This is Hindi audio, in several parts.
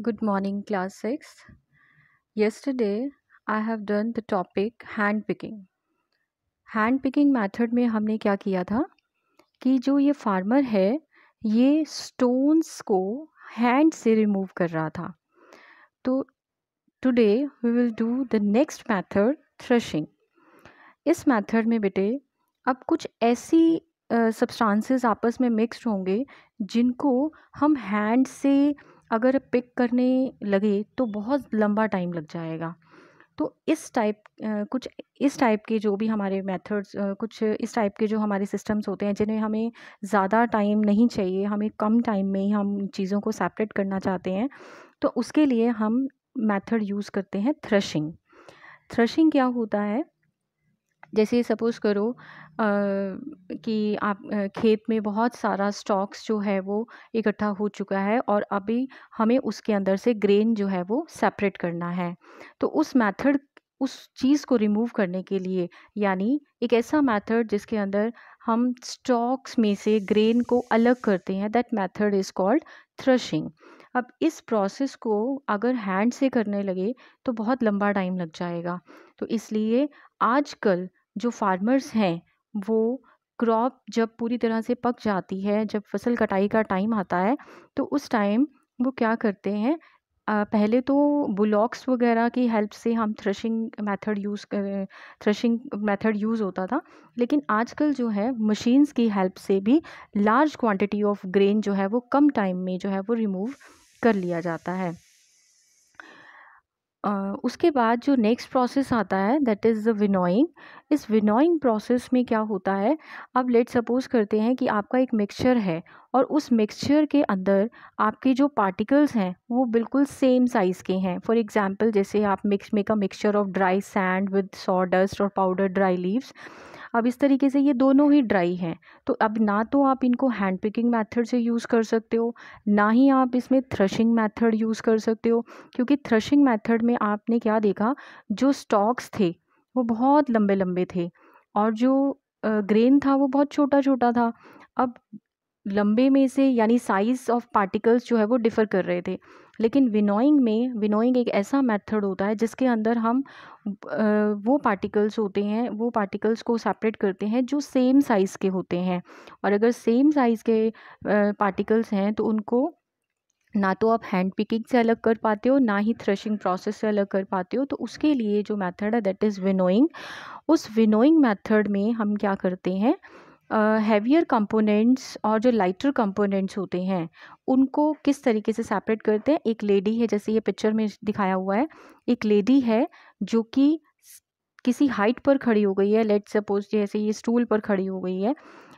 Good morning, class 6. Yesterday, I have done the topic hand picking. Hand picking method में हमने क्या किया था कि जो ये फार्मर है ये स्टोन्स को हैंड से रिमूव कर रहा था। तो today we will do the next method, threshing. इस मेथड में बेटे अब कुछ ऐसी सब्सटेंसेस आपस में मिक्स्ड होंगे जिनको हम हैंड से अगर पिक करने लगे तो बहुत लंबा टाइम लग जाएगा। तो कुछ इस टाइप के जो भी हमारे मेथड्स कुछ इस टाइप के जो हमारे सिस्टम्स होते हैं जिन्हें हमें ज़्यादा टाइम नहीं चाहिए, हमें कम टाइम में ही हम चीज़ों को सेपरेट करना चाहते हैं, तो उसके लिए हम मेथड यूज़ करते हैं थ्रेशिंग। थ्रेशिंग क्या होता है, जैसे सपोज़ करो कि आप खेत में बहुत सारा स्टॉक्स जो है वो इकट्ठा हो चुका है और अभी हमें उसके अंदर से ग्रेन जो है वो सेपरेट करना है। तो उस चीज़ को रिमूव करने के लिए, यानी एक ऐसा मेथड जिसके अंदर हम स्टॉक्स में से ग्रेन को अलग करते हैं, that method is called threshing. अब इस प्रोसेस को अगर हैंड से करने लगे तो बहुत लंबा टाइम लग जाएगा। तो इसलिए आजकल जो फार्मर्स हैं वो क्रॉप जब पूरी तरह से पक जाती है, जब फसल कटाई का टाइम आता है, तो उस टाइम वो क्या करते हैं, पहले तो बुलॉक्स वगैरह की हेल्प से हम थ्रेशिंग मेथड यूज़ होता था, लेकिन आजकल जो है मशीन्स की हेल्प से भी लार्ज क्वांटिटी ऑफ ग्रेन जो है वो कम टाइम में जो है वो रिमूव कर लिया जाता है। उसके बाद जो नेक्स्ट प्रोसेस आता है दैट इज़ द विनोइंग। इस विनोइंग प्रोसेस में क्या होता है, अब लेट सपोज करते हैं कि आपका एक मिक्सचर है और उस मिक्सचर के अंदर आपके जो पार्टिकल्स हैं वो बिल्कुल सेम साइज़ के हैं। फॉर एग्जांपल, जैसे आप make a mixture of dry sand with saw dust और पाउडर ड्राई लीव्स। अब इस तरीके से ये दोनों ही ड्राई हैं, तो अब ना तो आप इनको हैंड पिकिंग मेथड से यूज़ कर सकते हो, ना ही आप इसमें थ्रेशिंग मेथड यूज़ कर सकते हो, क्योंकि थ्रेशिंग मेथड में आपने क्या देखा, जो स्टॉक्स थे वो बहुत लंबे लंबे थे और जो ग्रेन था वो बहुत छोटा छोटा था। अब लंबे में से यानी साइज़ ऑफ पार्टिकल्स जो है वो डिफ़र कर रहे थे, लेकिन विनोइंग एक ऐसा मेथड होता है जिसके अंदर हम वो पार्टिकल्स को सेपरेट करते हैं जो सेम साइज़ के होते हैं। और अगर सेम साइज़ के पार्टिकल्स हैं तो उनको ना तो आप हैंड पिकिंग से अलग कर पाते हो, ना ही थ्रेशिंग प्रोसेस से अलग कर पाते हो। तो उसके लिए जो मेथड है दैट इज़ विनोइंग। उस विनोइंग मेथड में हम क्या करते हैं, हैवियर कंपोनेंट्स और जो लाइटर कंपोनेंट्स होते हैं उनको किस तरीके से सेपरेट करते हैं। एक लेडी है, जैसे ये पिक्चर में दिखाया हुआ है, एक लेडी है जो कि किसी हाइट पर खड़ी हो गई है, लेट सपोज जैसे ये स्टूल पर खड़ी हो गई है,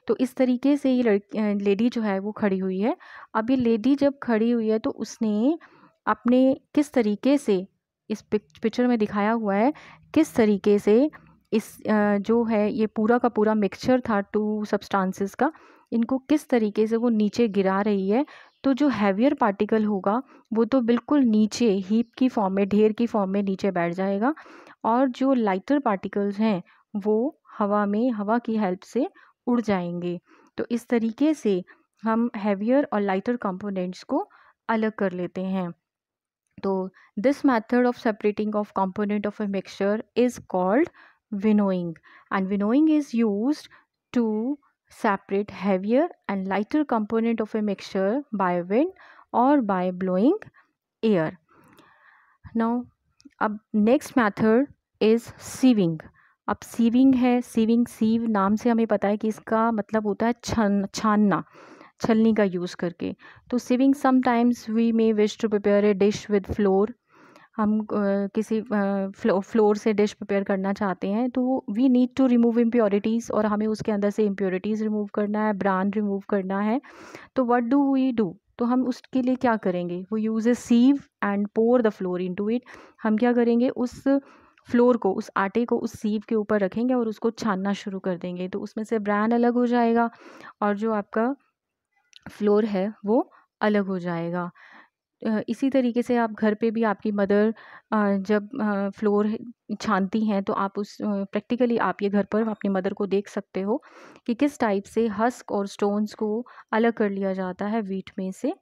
तो इस तरीके से ये लेडी जो है वो खड़ी हुई है। अब ये लेडी जब खड़ी हुई है तो उसने अपने किस तरीके से, इस पिक्चर में दिखाया हुआ है किस तरीके से जो है ये पूरा का पूरा मिक्सचर था टू सब्सटेंसेस का, इनको किस तरीके से वो नीचे गिरा रही है। तो जो हैवियर पार्टिकल होगा वो तो बिल्कुल नीचे हीप की फॉर्म में, ढेर की फॉर्म में नीचे बैठ जाएगा, और जो लाइटर पार्टिकल्स हैं वो हवा की हेल्प से उड़ जाएंगे। तो इस तरीके से हम हैवियर और लाइटर कंपोनेंट्स को अलग कर लेते हैं। तो this method of separating of component of a mixture is called winnowing, and winnowing is used to separate heavier and lighter component of a mixture by wind or by blowing air. Now, अब नेक्स्ट मेथड इज़ सीविंग। अब सीविंग है, सीव नाम से हमें पता है कि इसका मतलब होता है छानना, छलनी का यूज़ करके। तो sieving, sometimes we may wish to prepare a dish with flour. हम किसी फ्लोर से डिश प्रिपेयर करना चाहते हैं तो we need to remove impurities, और हमें उसके अंदर से इम्प्योरिटीज़ रिमूव करना है, ब्रान रिमूव करना है। तो व्हाट डू वी डू, तो हम उसके लिए क्या करेंगे, वो use a sieve and pour the flour into it. हम क्या करेंगे, उस फ्लोर को, उस आटे को उस सीव के ऊपर रखेंगे और उसको छानना शुरू कर देंगे, तो उसमें से ब्रान अलग हो जाएगा और जो आपका फ्लोर है वो अलग हो जाएगा। इसी तरीके से आप घर पे भी, आपकी मदर जब फ्लोर छानती हैं तो आप प्रैक्टिकली आप ये घर पर अपनी मदर को देख सकते हो कि किस टाइप से हस्क और स्टोन्स को अलग कर लिया जाता है वीट में से।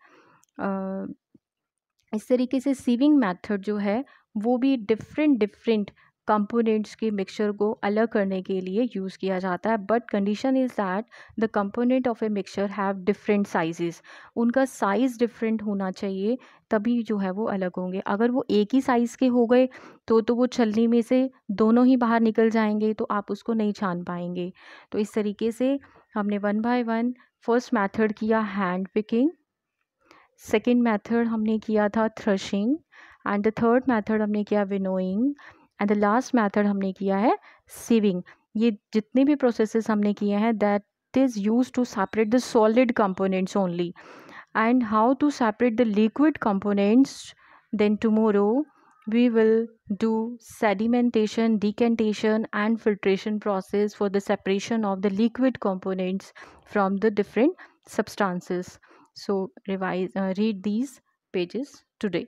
इस तरीके से सीविंग मेथड जो है वो भी डिफरेंट कंपोनेंट्स के मिक्सचर को अलग करने के लिए यूज़ किया जाता है, but condition is that the component of a mixture have different sizes. उनका साइज़ डिफरेंट होना चाहिए, तभी जो है वो अलग होंगे। अगर वो एक ही साइज़ के हो गए तो वो छलनी में से दोनों ही बाहर निकल जाएंगे, तो आप उसको नहीं छान पाएंगे। तो इस तरीके से हमने 1 बाय 1 फर्स्ट मेथड किया हैंड पिकिंग, सेकेंड मेथड हमने किया था threshing, and the third method हमने किया winnowing, and the last method हमने किया है सीविंग। ये जितने भी प्रोसेसेस हमने किए हैं that is use to separate the solid components only, and how to separate the liquid components. Then tomorrow we will do sedimentation, decantation and filtration process for the separation of the liquid components from the different substances. So read these pages today.